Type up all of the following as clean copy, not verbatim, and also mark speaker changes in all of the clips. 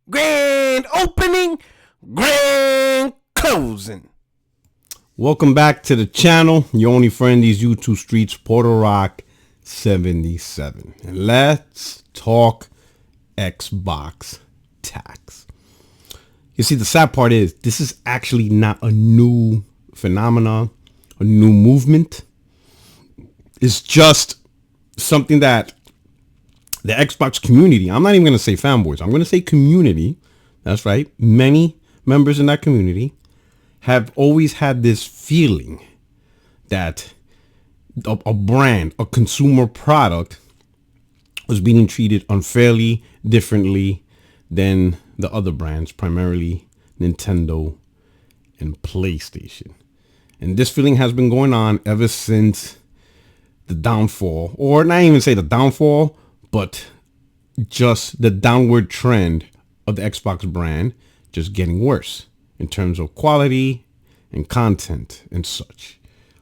Speaker 1: Grand opening, grand closing.
Speaker 2: Welcome back to the channel. Your only friend, these YouTube streets, Puerto77. And let's talk Xbox tax. You see, the sad part is this is actually not a new phenomenon, a new movement. It's just something that the Xbox community, I'm not even going to say fanboys, I'm going to say community. That's right. Many members in that community have always had this feeling that a brand, a consumer product was being treated unfairly, differently than the other brands, primarily Nintendo and PlayStation. And this feeling has been going on ever since the downfall, or not even say the downfall, but just the downward trend of the Xbox brand just getting worse in terms of quality and content and such,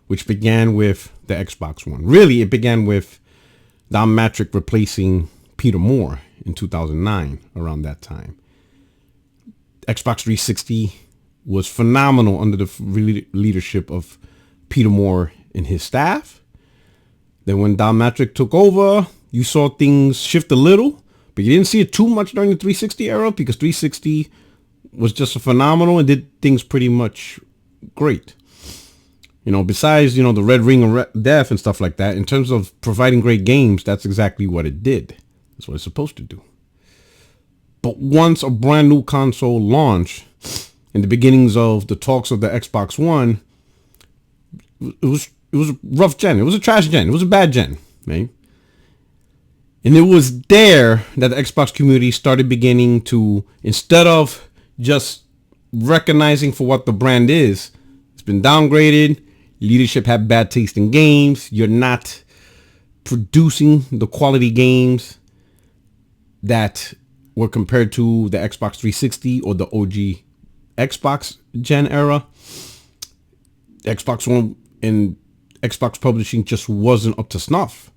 Speaker 2: which began with the Xbox One. Really, it began with Don Matrick replacing Peter Moore in 2009, around that time. Xbox 360 was phenomenal under the leadership of Peter Moore and his staff. Then when Don Matrick took over, you saw things shift a little, but you didn't see it too much during the 360 era because 360 was just a phenomenal and did things pretty much great. You know, besides, you know, the Red Ring of Death and stuff like that, in terms of providing great games, that's exactly what it did. That's what it's supposed to do. But once a brand new console launched, in the beginnings of the talks of the Xbox One, it was a rough gen. It was a trash gen. It was a bad gen, right? And it was there that the Xbox community started beginning to, instead of just recognizing for what the brand is, it's been downgraded. Leadership had bad taste in games. You're not producing the quality games that were compared to the Xbox 360 or the OG Xbox gen era. Xbox One and Xbox publishing just wasn't up to snuff.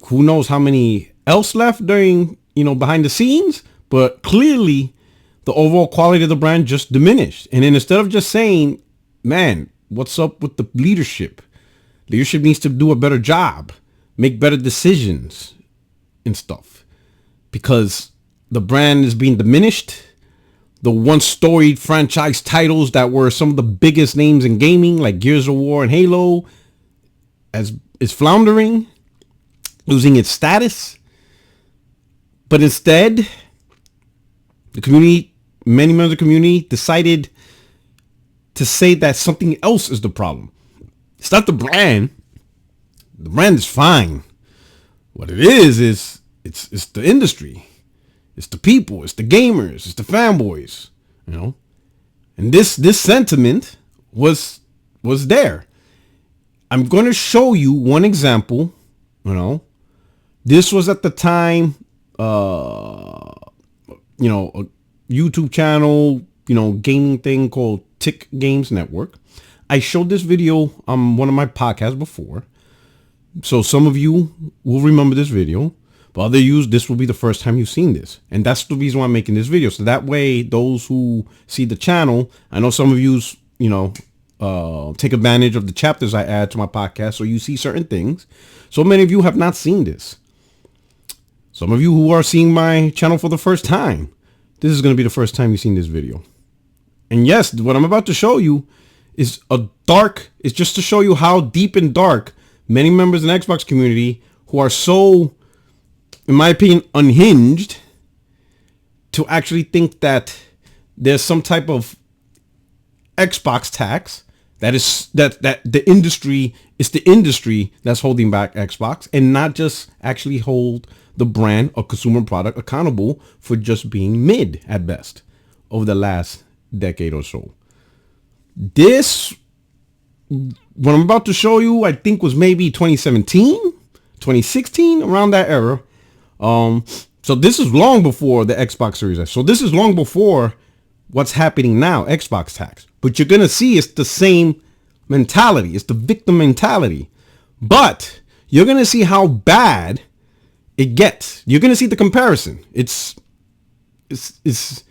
Speaker 2: Who knows how many else left during, you know, behind the scenes, but clearly the overall quality of the brand just diminished. And then instead of just saying, man, what's up with the leadership? Leadership needs to do a better job, make better decisions and stuff, because the brand is being diminished. The once storied franchise titles that were some of the biggest names in gaming, like Gears of War and Halo, is floundering, losing its status. But instead, the community, many members of the community decided to say that something else is the problem. It's not the brand. The brand is fine. What it is it's the industry. It's the people. It's the gamers. It's the fanboys. You know, and this sentiment was there. I'm going to show you one example. You know, this was at the time, you know, a YouTube channel, you know, gaming thing called Tick Games Network. I showed this video on one of my podcasts before, so some of you will remember this video, but other you, this will be the first time you've seen this. And that's the reason why I'm making this video. So that way, those who see the channel, I know some of you, you know, take advantage of the chapters I add to my podcast, so you see certain things. So many of you have not seen this. Some of you who are seeing my channel for the first time, this is going to be the first time you've seen this video. And yes, what I'm about to show you is it's just to show you how deep and dark many members in the Xbox community who are so, in my opinion, unhinged to actually think that there's some type of Xbox tax that the industry is the industry that's holding back Xbox, and not just actually hold the brand or consumer product accountable for just being mid at best over the last decade or so. This, what I'm about to show you, I think was maybe 2017, 2016, around that era. So this is long before the Xbox Series S. So this is long before what's happening now, Xbox tax. But you're going to see it's the same mentality. It's the victim mentality. But you're going to see how bad it gets. You're going to see the comparison. It's it's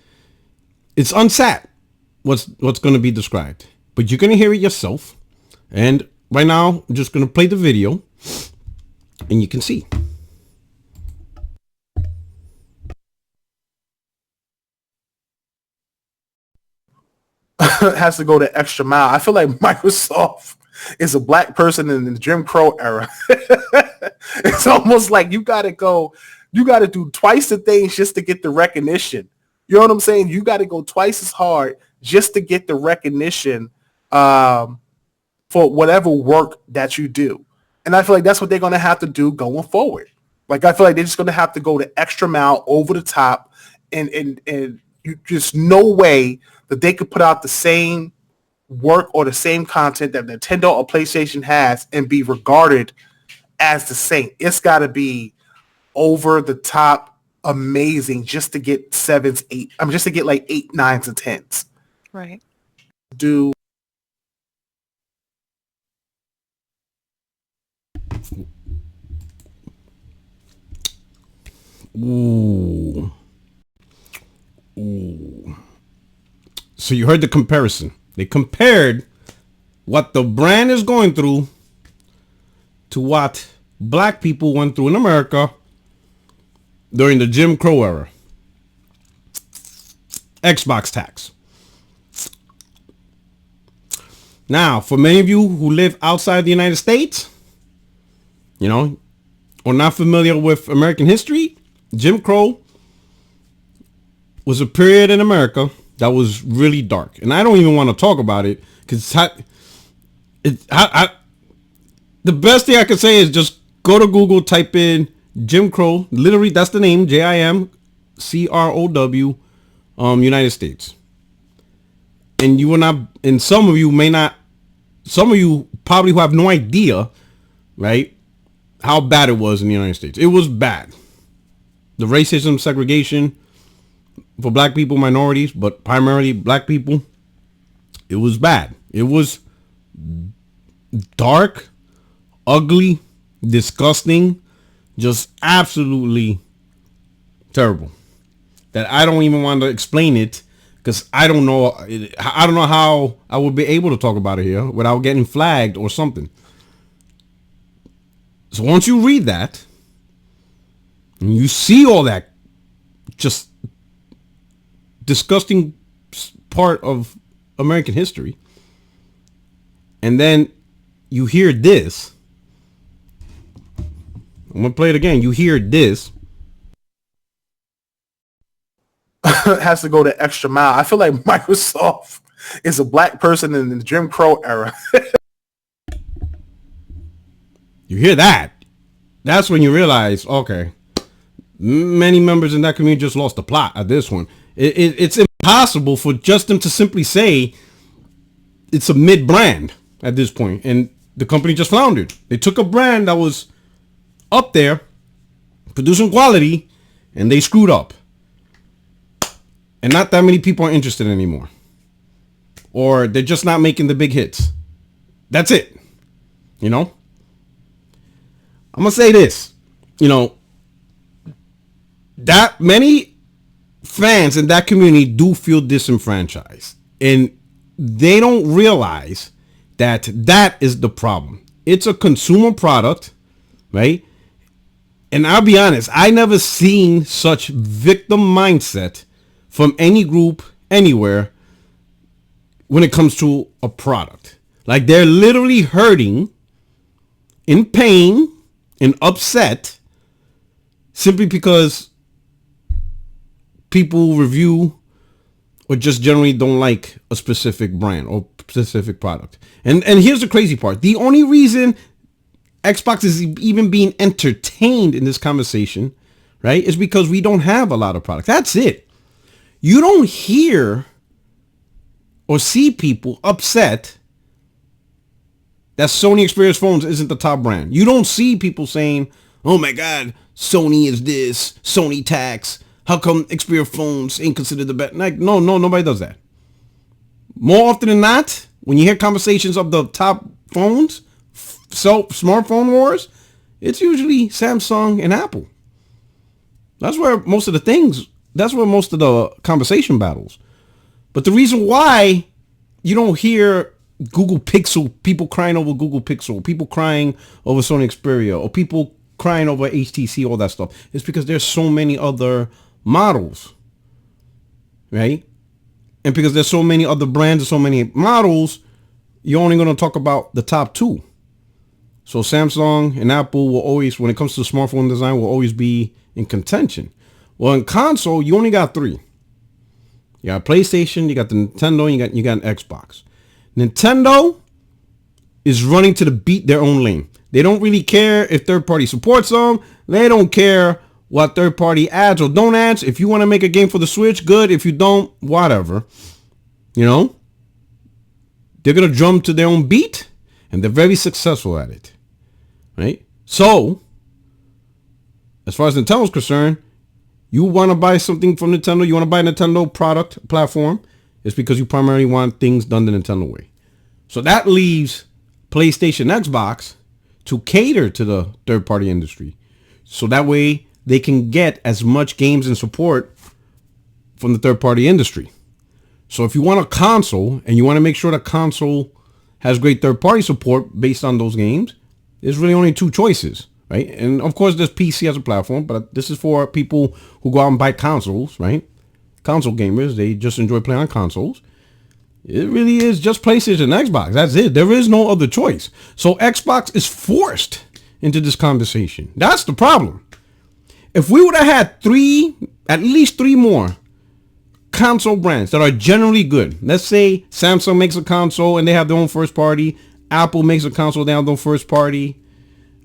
Speaker 2: unsat what's going to be described, but you're going to hear it yourself. And right now, I'm just going to play the video, and you can see.
Speaker 3: Has to go the extra mile. I feel like Microsoft is a black person in the Jim Crow era. It's almost like you got to do twice the things just to get the recognition. You know what I'm saying? You got to go twice as hard just to get the recognition for whatever work that you do. And I feel like that's what they're going to have to do going forward. Like, I feel like they're just going to have to go the extra mile over the top, and you just no way that they could put out the same work or the same content that Nintendo or PlayStation has and be regarded as the same. It's got to be over the top amazing just to get sevens, eight. I mean, just to get like 8, 9s, and 10s.
Speaker 4: Right.
Speaker 3: Do
Speaker 2: Ooh. So you heard the comparison. They compared what the brand is going through to what black people went through in America during the Jim Crow era. Xbox tax. Now, for many of you who live outside the United States, you know, or not familiar with American history, Jim Crow was a period in America that was really dark. And I don't even want to talk about it because the best thing I can say is just go to Google, type in Jim Crow. Literally, that's the name, JIMCROW, United States. And you will not, and some of you probably who have no idea, right, how bad it was in the United States. It was bad. The racism, segregation for black people, minorities, but primarily black people, it was bad. It was dark, ugly, disgusting, just absolutely terrible. That I don't even want to explain it because I don't know how I would be able to talk about it here without getting flagged or something. So once you read that and you see all that just disgusting part of American history, and then you hear this, I'm gonna play it again. You hear this.
Speaker 3: has to go the extra mile. I feel like Microsoft is a black person in the Jim Crow era.
Speaker 2: You hear that? That's when you realize, okay, many members in that community just lost the plot at this one. It's impossible for just them to simply say it's a mid brand at this point, and the company just floundered. They took a brand that was up there, producing quality, and they screwed up. And not that many people are interested anymore. Or they're just not making the big hits. That's it. You know? I'm going to say this. You know, that many fans in that community do feel disenfranchised. And they don't realize that that is the problem. It's a consumer product, right? And I'll be honest, I never seen such victim mindset from any group anywhere when it comes to a product. Like, they're literally hurting, in pain, and upset simply because people review or just generally don't like a specific brand or specific product. And here's the crazy part. The only reason Xbox is even being entertained in this conversation, right, is because we don't have a lot of products. That's it. You don't hear or see people upset that Sony Xperia phones isn't the top brand. You don't see people saying, oh my God, Sony is this, Sony tax. How come Xperia phones ain't considered the best? Like, no, nobody does that. More often than not, when you hear conversations of the top phones, smartphone wars, it's usually Samsung and Apple. That's where most of the things That's where most of the conversation battles. But the reason why you don't hear Google Pixel, people crying over Google Pixel, people crying over Sony Xperia, or people crying over HTC, all that stuff, is because there's so many other models, right? And because there's so many other brands and so many models, you're only going to talk about the top two. So Samsung and Apple will always, when it comes to smartphone design, will always be in contention. Well, in console, you only got three. You got PlayStation, you got the Nintendo, you got an Xbox. Nintendo is running to the beat their own lane. They don't really care if third party supports them. They don't care what third party adds or don't adds. If you want to make a game for the Switch, good. If you don't, whatever. You know? They're going to drum to their own beat, and they're very successful at it. Right? So, as far as Nintendo's concerned, you want to buy something from Nintendo, you want to buy a Nintendo product platform, it's because you primarily want things done the Nintendo way. So that leaves PlayStation, Xbox to cater to the third-party industry. So that way they can get as much games and support from the third-party industry. So if you want a console and you want to make sure the console has great third-party support based on those games, there's really only two choices, right? And of course there's PC as a platform, but this is for people who go out and buy consoles, right? Console gamers, they just enjoy playing on consoles. It really is just PlayStation and Xbox. That's it. There is no other choice. So Xbox is forced into this conversation. That's the problem. If we would have had at least three more console brands that are generally good. Let's say Samsung makes a console and they have their own first party. Apple makes a console, they have their own first party.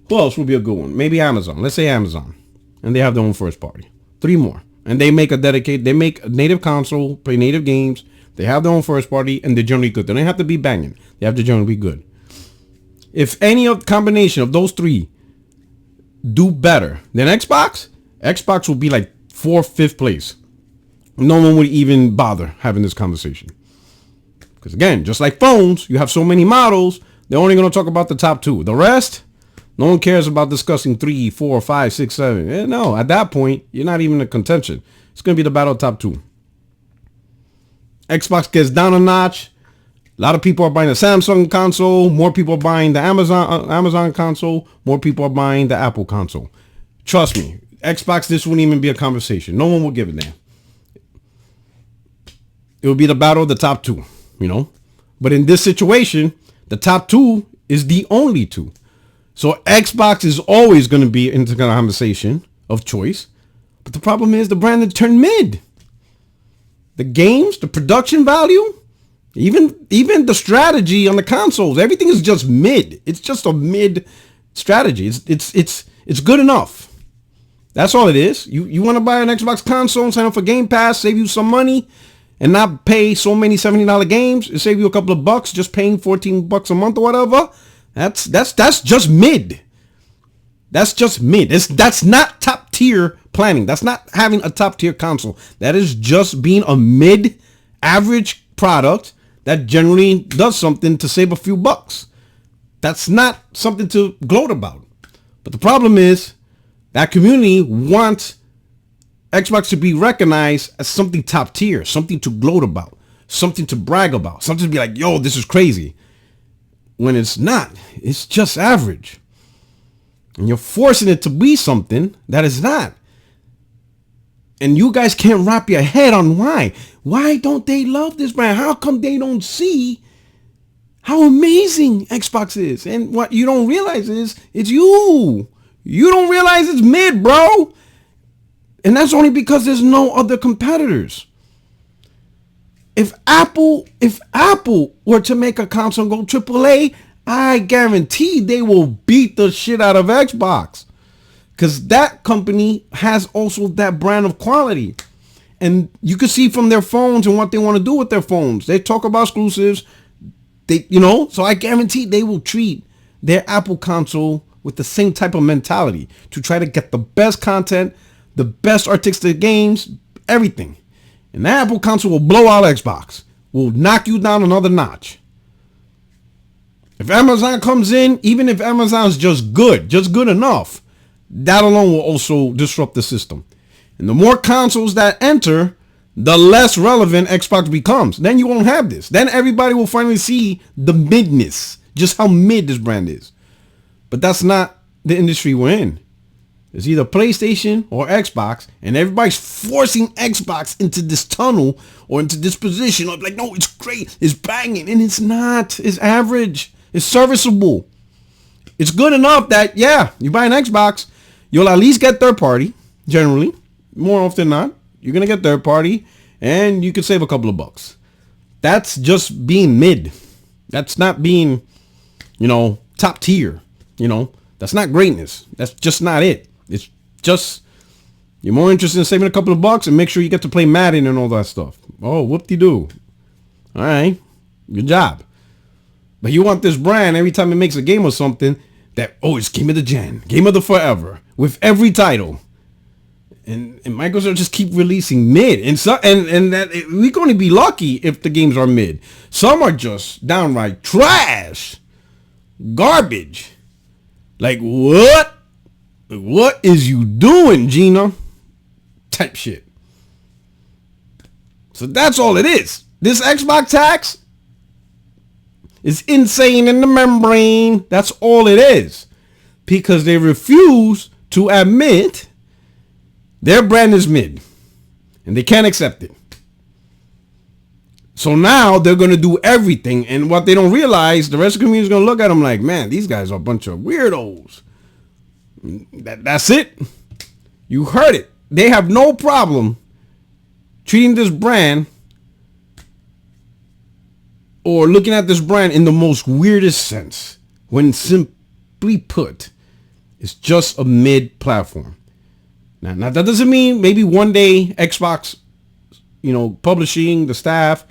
Speaker 2: Who else would be a good one? Maybe Amazon. Let's say Amazon. And they have their own first party. Three more. And they make they make a native console, play native games. They have their own first party, and they're generally good. They don't have to be banging. They have to generally be good. If any of combination of those three do better than Xbox will be like 4th, 5th place. No one would even bother having this conversation. Because again, just like phones, you have so many models, they're only going to talk about the top two. The rest, no one cares about discussing 3, 4, 5, 6, 7. No, at that point, you're not even in contention. It's going to be the battle of top two. Xbox gets down a notch. A lot of people are buying the Samsung console. More people are buying the Amazon console. More people are buying the Apple console. Trust me, Xbox, this wouldn't even be a conversation. No one will give it there. It would be the battle of the top two, you know. But in this situation, the top two is the only two. So Xbox is always going to be in the conversation of choice. But the problem is the brand that turned mid. The games, the production value, even the strategy on the consoles, everything is just mid. It's just a mid strategy. It's good enough. That's all it is. You want to buy an Xbox console and sign up for Game Pass, save you some money, and not pay so many $70 games, and save you a couple of bucks, just paying $14 a month or whatever. That's just mid. That's just mid. That's not top tier planning. That's not having a top tier console. That is just being a mid average product that generally does something to save a few bucks. That's not something to gloat about. But the problem is that community wants Xbox to be recognized as something top tier, something to gloat about, something to brag about, something to be like, yo, this is crazy. When it's not, it's just average. And you're forcing it to be something that is not. And you guys can't wrap your head on why. Why don't they love this brand? How come they don't see how amazing Xbox is? And what you don't realize is it's you. You don't realize it's mid, bro. And that's only because there's no other competitors. If Apple were to make a console go AAA, I guarantee they will beat the shit out of Xbox. Because that company has also that brand of quality. And you can see from their phones and what they want to do with their phones. They talk about exclusives. So I guarantee they will treat their Apple console with the same type of mentality to try to get the best content, the best artistic games, everything. And the Apple console will blow out Xbox. Will knock you down another notch. If Amazon comes in, even if Amazon's just good enough, that alone will also disrupt the system. And the more consoles that enter, the less relevant Xbox becomes. Then you won't have this. Then everybody will finally see the midness, just how mid this brand is. But that's not the industry we're in. It's either PlayStation or Xbox, and everybody's forcing Xbox into this tunnel or into this position of like, no, it's great, it's banging, and it's not. It's average. It's serviceable. It's good enough that, yeah, you buy an Xbox, you'll at least get third party, generally. More often than not, you're going to get third party, and you can save a couple of bucks. That's just being mid. That's not being, top tier. That's not greatness. That's just not it. It's just, you're more interested in saving a couple of bucks and make sure you get to play Madden and all that stuff. Oh, whoop-de-doo. All right. Good job. But you want this brand every time it makes a game or something that, it's game of the gen, game of the forever, with every title. And Microsoft just keep releasing mid. And that we can only be lucky if the games are mid. Some are just downright trash. Garbage. Like, what? What is you doing, Gina? Type shit. So that's all it is. This Xbox tax is insane in the membrane. That's all it is. Because they refuse to admit their brand is mid. And they can't accept it. So now they're going to do everything. And what they don't realize, the rest of the community is going to look at them like, man, these guys are a bunch of weirdos. That's it. You heard it. They have no problem treating this brand or looking at this brand in the most weirdest sense. When simply put, it's just a mid platform. Now that doesn't mean maybe one day Xbox, publishing, the staff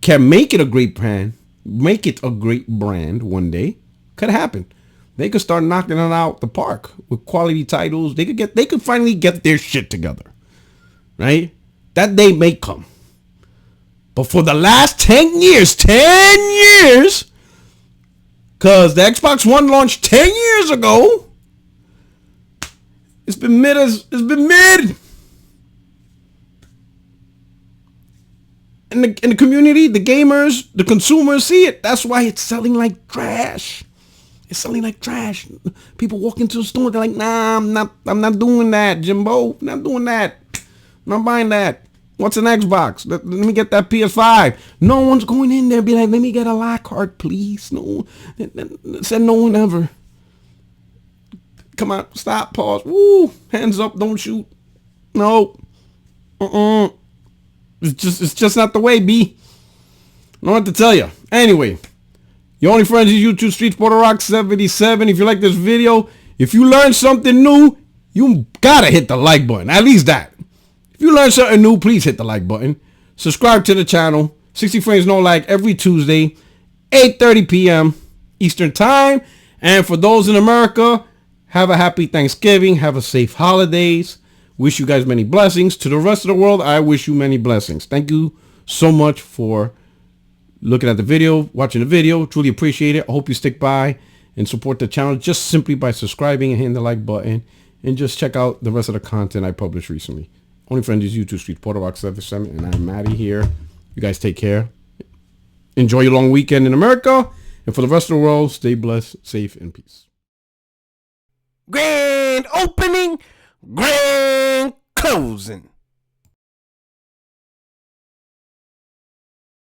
Speaker 2: can make it a great brand, make it a great brand one day. Could happen. They could start knocking it out the park with quality titles. They could finally get their shit together. Right? That day may come. But for the last 10 years, because the Xbox One launched 10 years ago, it's been mid. And the community, the gamers, the consumers see it. That's why it's selling like trash. It's selling like trash. People walk into the store, they're like, nah, I'm not doing that, Jimbo. Not doing that. I'm not buying that. What's an Xbox? Let me get that PS5. No one's going in there and be like, let me get a Lockhart, please. No. Said no one ever. Come on, stop, pause. Woo, hands up, don't shoot. No. It's just not the way, B. I don't know what to tell you. Anyway. Your only friends is YouTube Street Puerto77. If you like this video, if you learned something new, you gotta hit the like button. At least that. If you learned something new, please hit the like button. Subscribe to the channel. 60 Frames No Like every Tuesday, 8:30 p.m. Eastern Time. And for those in America, have a happy Thanksgiving. Have a safe holidays. Wish you guys many blessings. To the rest of the world, I wish you many blessings. Thank you so much for looking at the video, watching the video. Truly appreciate it. I hope you stick by and support the channel just simply by subscribing and hitting the like button. And just check out the rest of the content I published recently. Only friend is YouTube Street Puerto77, and I'm Maddie here. You guys take care. Enjoy your long weekend in America. And for the rest of the world, stay blessed, safe, and peace.
Speaker 1: Grand opening, grand closing.